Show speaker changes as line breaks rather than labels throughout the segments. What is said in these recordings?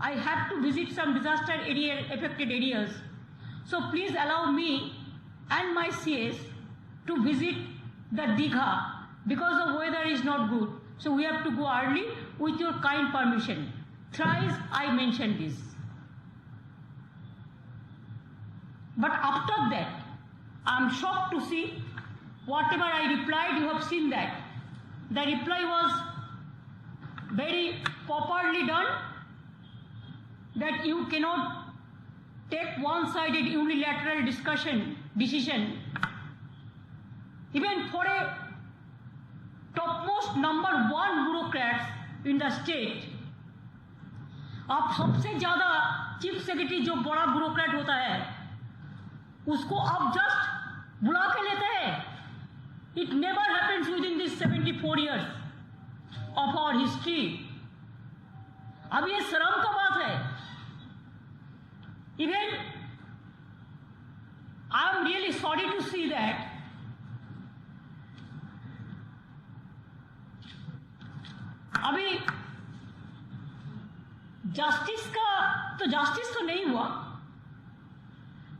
I have to visit some disaster affected areas. So please allow me and my CS to visit the Digha because the weather is not good. So we have to go early with your kind permission. Thrice I mentioned this. But after that, I am shocked to see whatever I replied, you have seen that. The reply was very properly done, that you cannot take one-sided unilateral decision, even for a topmost number 1 bureaucrats in the state. आप सबसे ज्यादा chief secretary जो बड़ा bureaucrat होता है उसको आप just बुला के लेते हैं. It never happens within this 74 years of our history. अब ये शर्म का बात है. Even I am really sorry to see that अभी जस्टिस तो नहीं हुआ.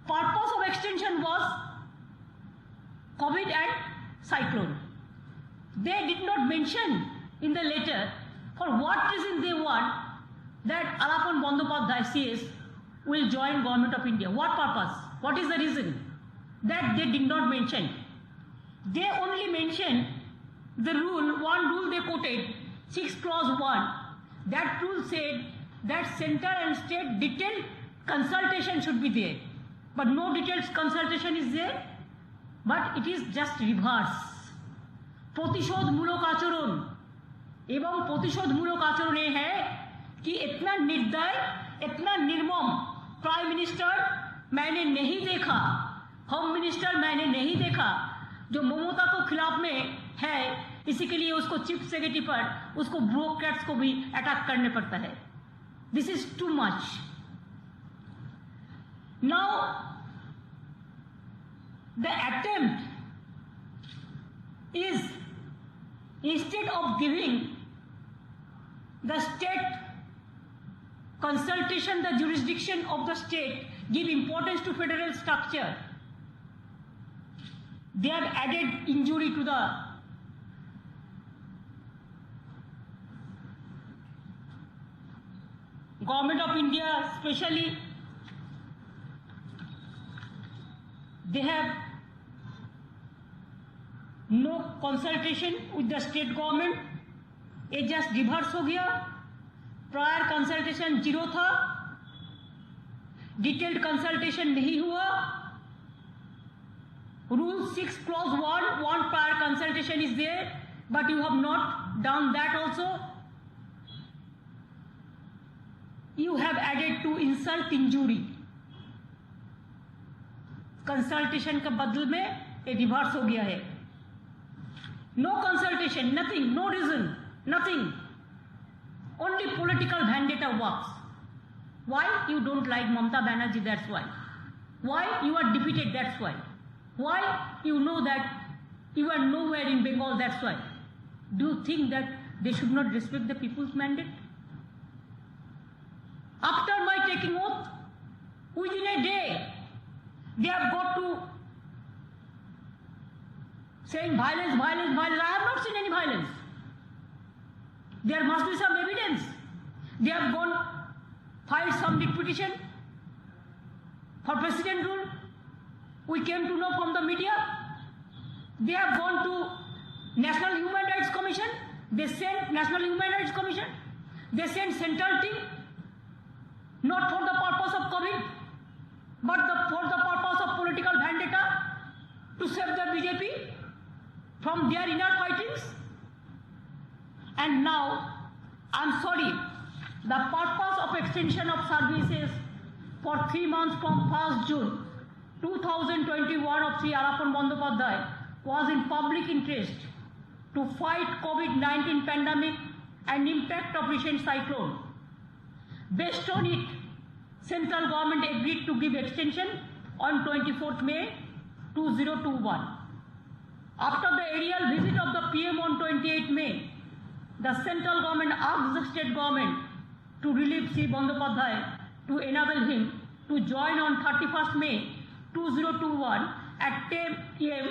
Purpose of extension was COVID and cyclone. They did not mention in the letter for what reason they want that Alapan Bandyopadhyay CS will join Government of India. What purpose? What is the reason? That they did not mention. They only mentioned the rule, one rule they quoted, 6 clause 1. That rule said that center and state detailed consultation should be there. But no detailed consultation is there. But it is just reverse. प्रतिशोधमूलक आचरण एवं प्रतिशोधमूलक आचरण ये है कि इतना निर्दय, इतना निर्मम प्राइम मिनिस्टर मैंने नहीं देखा, होम मिनिस्टर मैंने नहीं देखा, जो ममता को खिलाफ में है. इसी के लिए उसको चीफ सेक्रेटरी पर उसको ब्यूरोक्रेट्स को भी अटैक करने पड़ता है. This is too much. Now the attempt is, instead of giving the state consultation, the jurisdiction of the state, give importance to federal structure, they have added injury to the Government of India. Especially they have no consultation with the state government. ये just reverse हो गया. Prior consultation 0 था, detailed consultation नहीं हुआ. Rule 6 clause 1 prior consultation is there, but you have not done that also. You have added to insult injury. Consultation के बदल में ये रिवर्स हो गया है. No consultation, nothing, no reason, nothing, only political vendetta works. Why you don't like Mamata Banerjee? That's why. Why you are defeated? That's why. Why you know that you are nowhere in Bengal? That's why. Do you think that they should not respect the people's mandate? After my taking oath, within a day, they have got to saying violence, violence, violence. I have not seen any violence. There must be some evidence. They have gone, filed some writ petition for president rule. We came to know from the media. They have gone to National Human Rights Commission. They sent National Human Rights Commission. They sent central team, not for the purpose of COVID, but for the purpose of political vendetta, to save the BJP from their inner fightings. And now, I'm sorry, the purpose of extension of services for 3 months from 1st June 2021 of Sri Alapan Bandyopadhyay was in public interest to fight COVID-19 pandemic and impact of recent cyclone. Based on it, central government agreed to give extension on 24th May 2021. After the aerial visit of the PM on 28th May, the central government asked the state government to relieve Sri Bandyopadhyay to enable him to join on 31st May 2021 at 10 am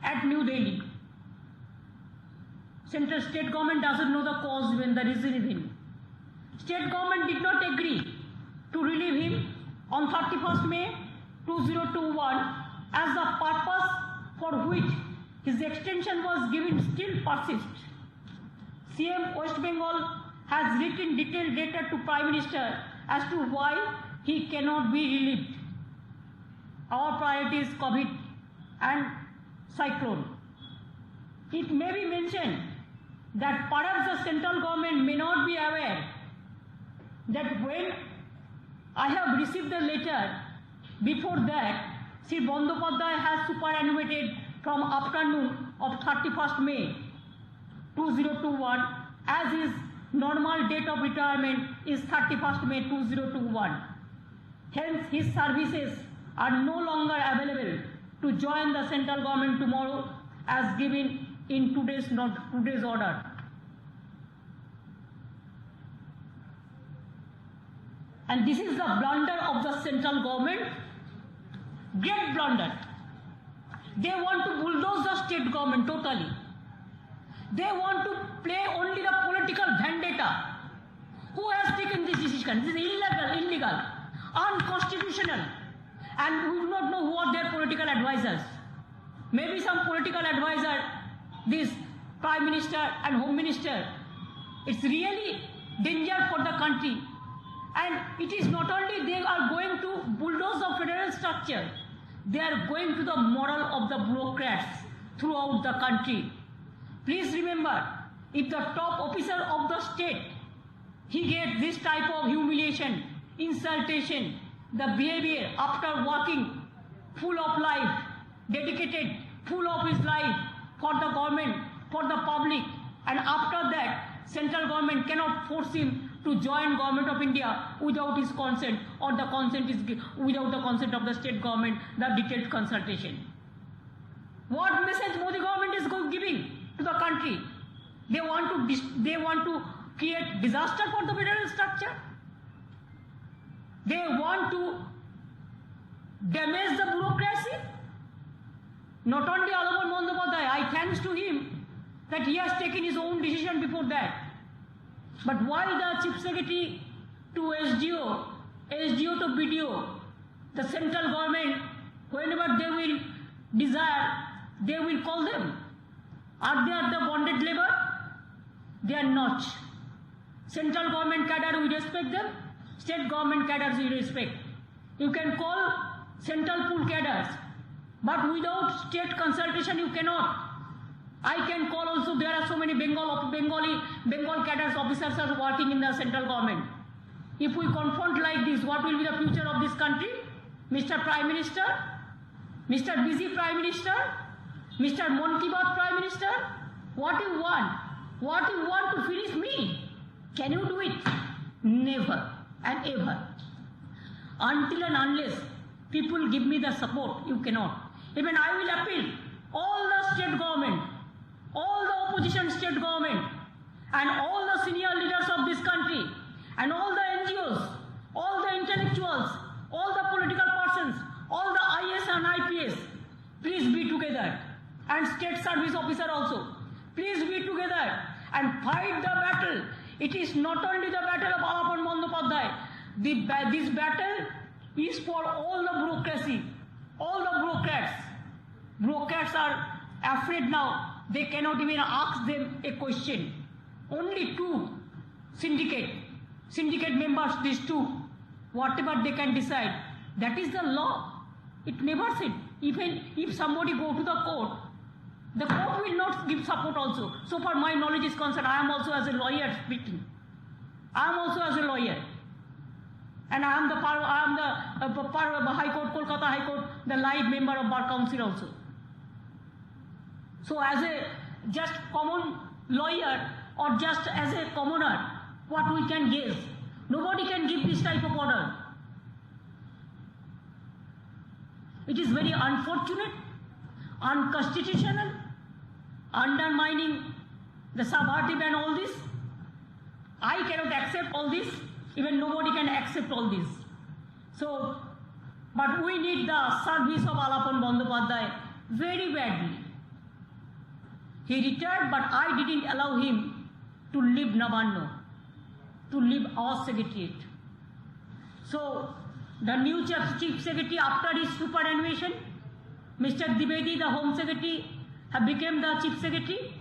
at New Delhi. Central state government doesn't know the cause when the reason. State government did not agree to relieve him on 31st May 2021 as the purpose for which his extension was given still persists. CM West Bengal has written detailed letter to Prime Minister as to why he cannot be relieved. Our priority is COVID and cyclone. It may be mentioned that perhaps the central government may not be aware that when I have received the letter, before that, Sri Bandyopadhyay has superannuated from afternoon of 31st May 2021 as his normal date of retirement is 31st May 2021. Hence, his services are no longer available to join the central government tomorrow as given in today's order. And this is the blunder of the central government, great blunder. They want to bulldoze the state government totally. They want to play only the political vendetta. Who has taken this decision? This is illegal, unconstitutional, and we do not know who are their political advisors. Maybe some political advisor, this Prime Minister and Home Minister. It's really danger for the country. And it is not only they are going to bulldoze the federal structure, they are going to the moral of the bureaucrats throughout the country. Please remember, if the top officer of the state, he gets this type of humiliation, insultation, the behavior after working full of life, dedicated full of his life for the government, for the public, and after that, central government cannot force him to join Government of India without his consent, or the consent is without the consent of the state government, the detailed consultation. What message Modi government is giving to the country? They want to create disaster for the federal structure. They want to damage the bureaucracy. Not only Allabhan Bandyopadhyay, I thanks to him that he has taken his own decision before that. But why the Chief Secretary to SDO, SDO to BDO, the central government, whenever they will desire, they will call them. Are they at the bonded labor? They are not. Central government cadre, we respect them. State government cadres, we respect. You can call central pool cadres, but without state consultation, you cannot. I can call also, there are so many Bengal cadres officers are working in the central government. If we confront like this, what will be the future of this country? Mr. Prime Minister, Mr. Busy Prime Minister, Mr. Mon Ki Baat Prime Minister, what you want? What you want to finish me? Can you do it? Never and ever. Until and unless people give me the support, you cannot. Even I will appeal all the state government, all the opposition state government, and all the senior leaders of this country, and all the NGOs, all the intellectuals, all the political persons, all the IS and IPS, please be together, and state service officer also, please be together and fight the battle. It is not only the battle of Allabhan Bandyopadhyay, this battle is for all the bureaucracy, all the bureaucrats. Bureaucrats are afraid now. They cannot even ask them a question. Only two syndicate members, these two, whatever they can decide, that is the law. It never said, even if somebody go to the court will not give support also. So far my knowledge is concerned, I am also as a lawyer speaking. I am also as a lawyer. And I am the High Court, Kolkata High Court, the live member of Bar Council also. So as a just common lawyer or just as a commoner, what we can guess? Nobody can give this type of order. It is very unfortunate, unconstitutional, undermining the subvertive and all this. I cannot accept all this. Even nobody can accept all this. So, but we need the service of Alapon Bandyopadhyay very badly. He retired, but I didn't allow him to leave Navarno, to leave our secretariat. So, the new chief secretary, after his superannuation, Mr. Dwivedi, the home secretary, have become the chief secretary,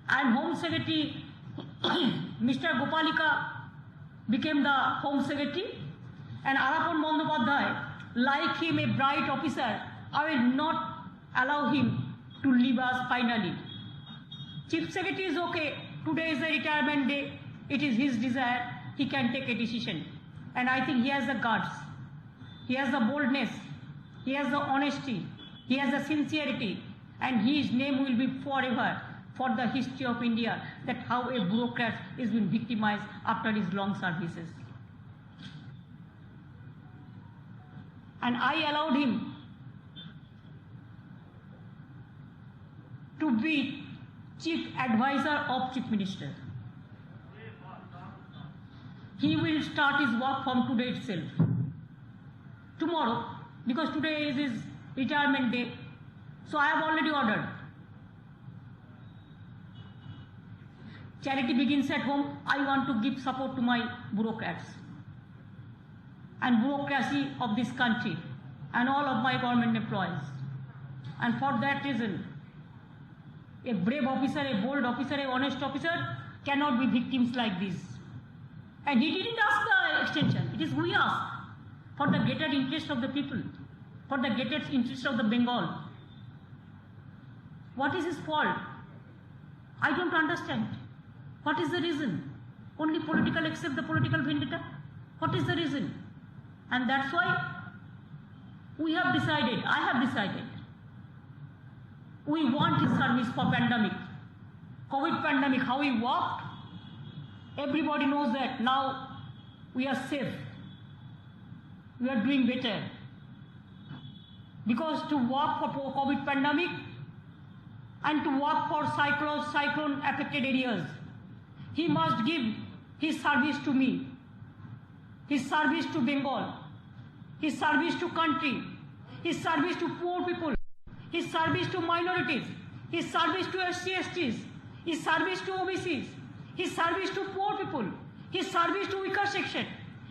and home secretary, Mr. Gopalika, became the home secretary, and Alapon Bandyopadhyay, like him, a bright officer, I will not allow him to leave us finally. Chief secretary is okay. Today is the retirement day. It is his desire. He can take a decision. And I think he has the guts. He has the boldness. He has the honesty. He has the sincerity. And his name will be forever for the history of India, that how a bureaucrat is been victimized after his long services. And I allowed him to be chief advisor of chief minister. He will start his work from today itself. Tomorrow, because today is his retirement day, so I have already ordered. Charity begins at home. I want to give support to my bureaucrats and bureaucracy of this country and all of my government employees. And for that reason, a brave officer, a bold officer, a honest officer cannot be victims like this. And he didn't ask the extension. It is we asked for the greater interest of the people, for the greater interest of the Bengal. What is his fault? I don't understand. What is the reason? Only political, except the political vendetta? What is the reason? And that's why we have decided, I have decided, we want his service for pandemic. COVID pandemic, how he worked, everybody knows that now we are safe. We are doing better. Because to work for COVID pandemic and to work for cyclone affected areas, he must give his service to me, his service to Bengal, his service to country, his service to poor people, his service to minorities, his service to SC/STs, his service to OBCs, his service to poor people, his service to weaker section,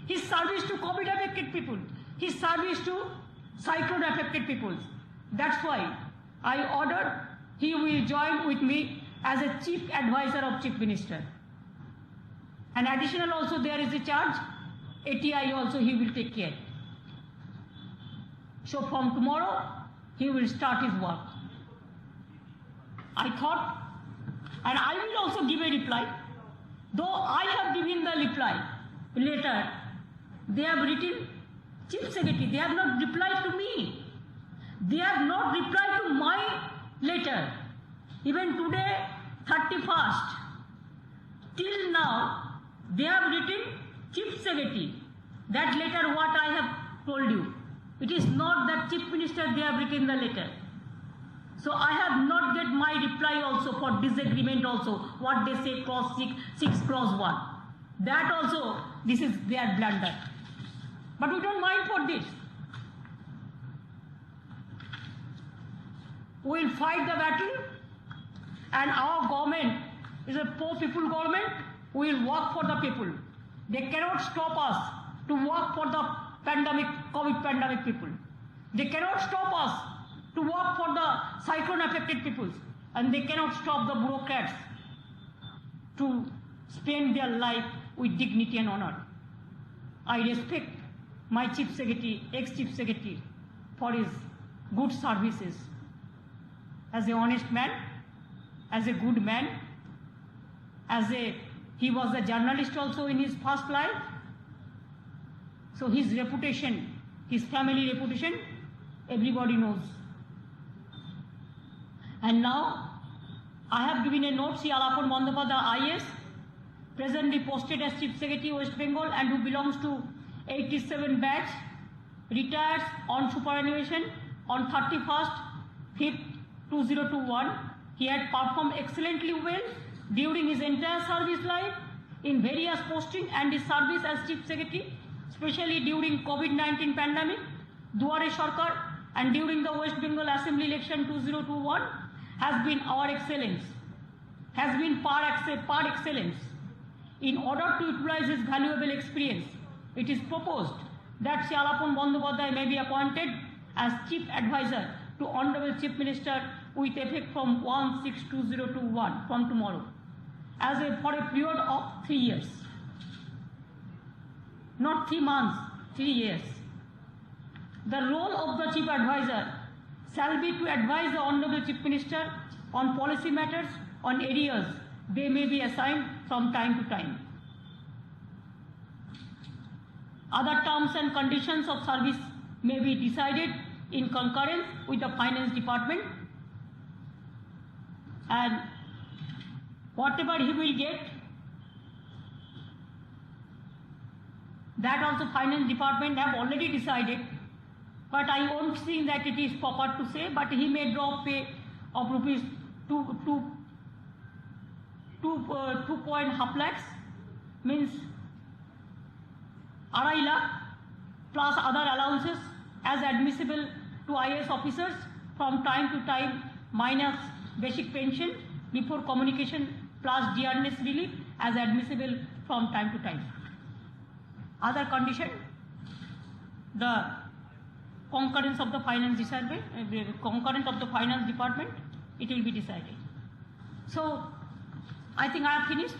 his service to COVID affected people, his service to cyclone affected people. That's why I ordered he will join with me as a chief advisor of chief minister. And additional also there is a charge, ATI also he will take care. So from tomorrow, he will start his work. I thought, and I will also give a reply, though I have given the reply later, they have written, Chief Secretary, they have not replied to me. They have not replied to my letter. Even today, 31st, till now, they have written Chief Secretary. That letter what I have told you. It is not that Chief Minister they have written the letter. So I have not get my reply also for disagreement also. What they say clause 6 clause 1. That also, this is their blunder. But we don't mind for this. We will fight the battle, and our government is a poor people government. We will work for the people. They cannot stop us to work for the pandemic, COVID pandemic people. They cannot stop us to work for the cyclone affected peoples. And they cannot stop the bureaucrats to spend their life with dignity and honor. I respect my Chief Secretary, ex-Chief Secretary, for his good services. As an honest man, as a good man, he was a journalist also in his first life. So his reputation, his family reputation, everybody knows. And now, I have given a note, Alapon Bandyopadhyay IS, presently posted as Chief Secretary West Bengal and who belongs to 87 batch, retires on superannuation on 31st 5th 2021. He had performed excellently well during his entire service life. in various posting and his service as Chief Secretary, especially during COVID-19 pandemic, Duare Sarkar, and during the West Bengal Assembly election 2021 has been our excellence, has been par excellence. In order to utilize his valuable experience, it is proposed that Shri Alapon Bandyopadhyay may be appointed as Chief Advisor to Honorable Chief Minister with effect from 1/6/2021, from tomorrow, for a period of 3 years. Not 3 months, 3 years. The role of the Chief Advisor shall be to advise the Honorable Chief Minister on policy matters on areas they may be assigned from time to time. Other terms and conditions of service may be decided in concurrence with the Finance Department, and whatever he will get, that also Finance Department have already decided, but I won't think that it is proper to say, but he may draw pay of rupees 2.5 lakhs, means 2.5 lakh plus other allowances as admissible to IAS officers from time to time, minus basic pension before communication plus dearness relief as admissible from time to time. Other condition, the concurrence of the Finance Department, it will be decided. So I think I have finished.